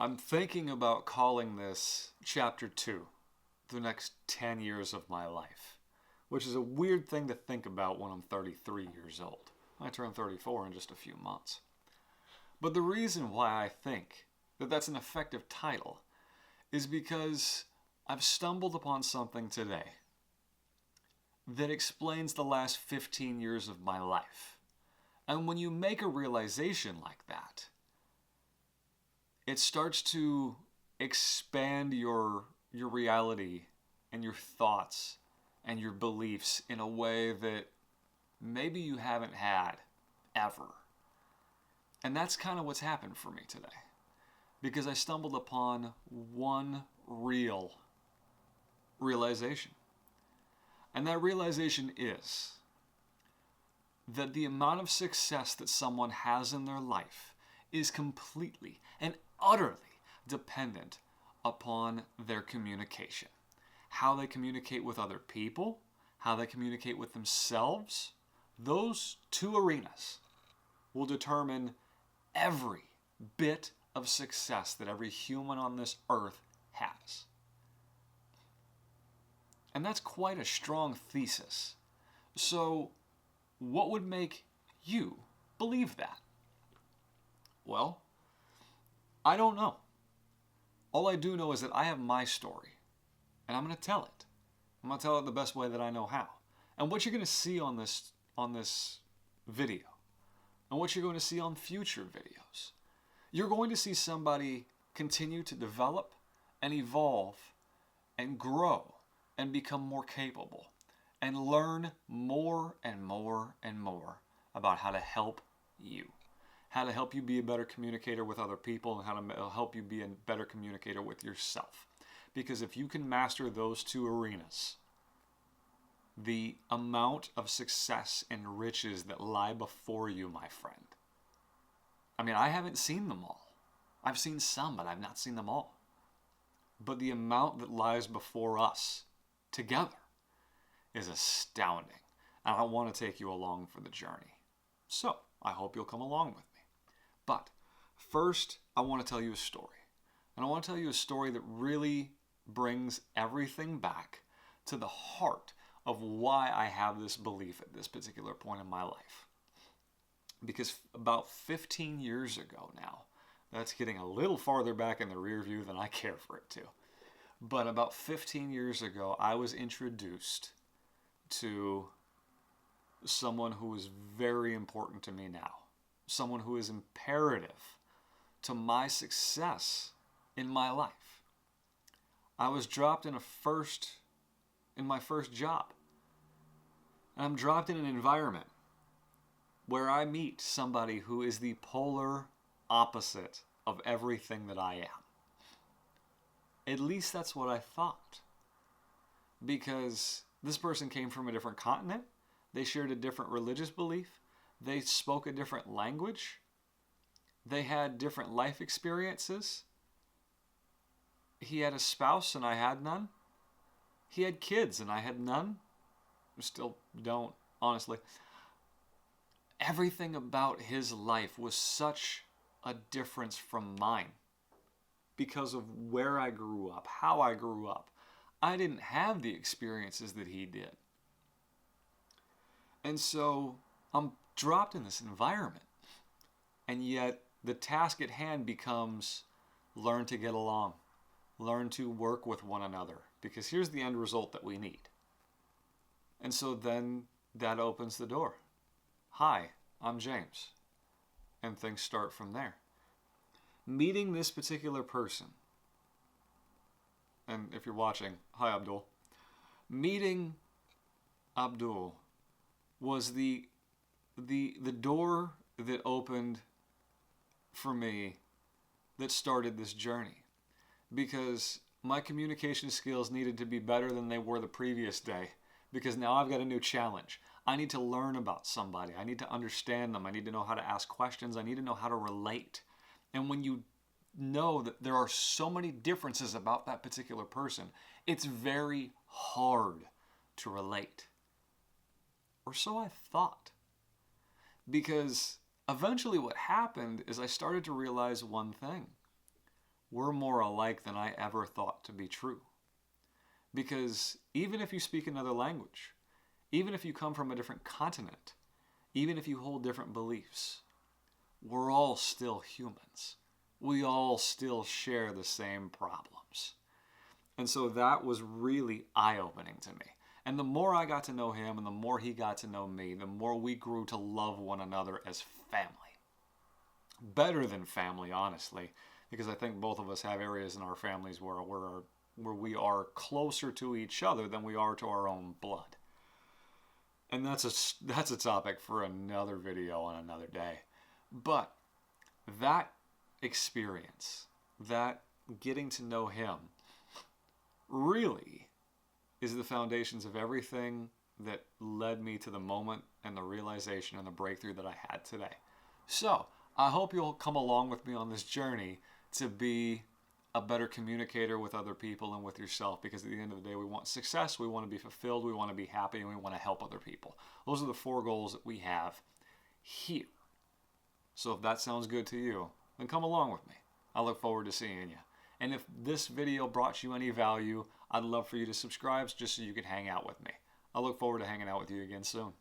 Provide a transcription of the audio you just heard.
I'm thinking about calling this Chapter 2, the next 10 years of my life, which is a weird thing to think about when I'm 33 years old. I turn 34 in just a few months. But the reason why I think that that's an effective title is because I've stumbled upon something today that explains the last 15 years of my life. And when you make a realization like that, it starts to expand your reality and your thoughts and your beliefs in a way that maybe you haven't had ever. And that's kind of what's happened for me today. Because I stumbled upon one real realization. And that realization is that the amount of success that someone has in their life is completely and utterly dependent upon their communication. How they communicate with other people, how they communicate with themselves, those two arenas will determine every bit of success that every human on this earth has. And that's quite a strong thesis. So, what would make you believe that? Well, I don't know. All I do know is that I have my story, and I'm going to tell it. I'm going to tell it the best way that I know how. And what you're going to see on this video, and what you're going to see on future videos, you're going to see somebody continue to develop and evolve and grow and become more capable and learn more and more and more about how to help you. How to help you be a better communicator with other people and how to help you be a better communicator with yourself. Because if you can master those two arenas, the amount of success and riches that lie before you, my friend. I mean, I haven't seen them all. I've seen some, but I've not seen them all. But the amount that lies before us together is astounding. And I want to take you along for the journey. So, I hope you'll come along with me. But first, I want to tell you a story. And I want to tell you a story that really brings everything back to the heart of why I have this belief at this particular point in my life. Because about 15 years ago now, that's getting a little farther back in the rear view than I care for it to. But about 15 years ago, I was introduced to someone who is very important to me now. Someone who is imperative to my success in my life. I was dropped in my first job. And I'm dropped in an environment where I meet somebody who is the polar opposite of everything that I am. At least that's what I thought. Because this person came from a different continent. They shared a different religious belief. They spoke a different language. They had different life experiences. He had a spouse and I had none. He had kids and I had none. Still don't, honestly. Everything about his life was such a difference from mine because of where I grew up, how I grew up. I didn't have the experiences that he did. And so I'm dropped in this environment. And yet the task at hand becomes learn to get along, learn to work with one another, because here's the end result that we need. And so then that opens the door. Hi, I'm James. And things start from there. Meeting this particular person, and if you're watching, hi Abdul. Meeting Abdul was the door that opened for me that started this journey. Because my communication skills needed to be better than they were the previous day. Because now I've got a new challenge. I need to learn about somebody. I need to understand them. I need to know how to ask questions. I need to know how to relate. And when you know that there are so many differences about that particular person, it's very hard to relate. Or so I thought. Because eventually what happened is I started to realize one thing. we're more alike than I ever thought to be true. Because even if you speak another language, even if you come from a different continent, even if you hold different beliefs, we're all still humans. We all still share the same problems. And so that was really eye-opening to me. And the more I got to know him and the more he got to know me, the more we grew to love one another as family. Better than family, honestly, because I think both of us have areas in our families where we are closer to each other than we are to our own blood. And that's a topic for another video on another day. But that experience, that getting to know him, really is the foundations of everything that led me to the moment and the realization and the breakthrough that I had today. So, I hope you'll come along with me on this journey to be a better communicator with other people and with yourself, because at the end of the day, we want success, we want to be fulfilled, we want to be happy, and we want to help other people. Those are the 4 goals that we have here. So if that sounds good to you, then come along with me. I look forward to seeing you. And if this video brought you any value, I'd love for you to subscribe just so you can hang out with me. I look forward to hanging out with you again soon.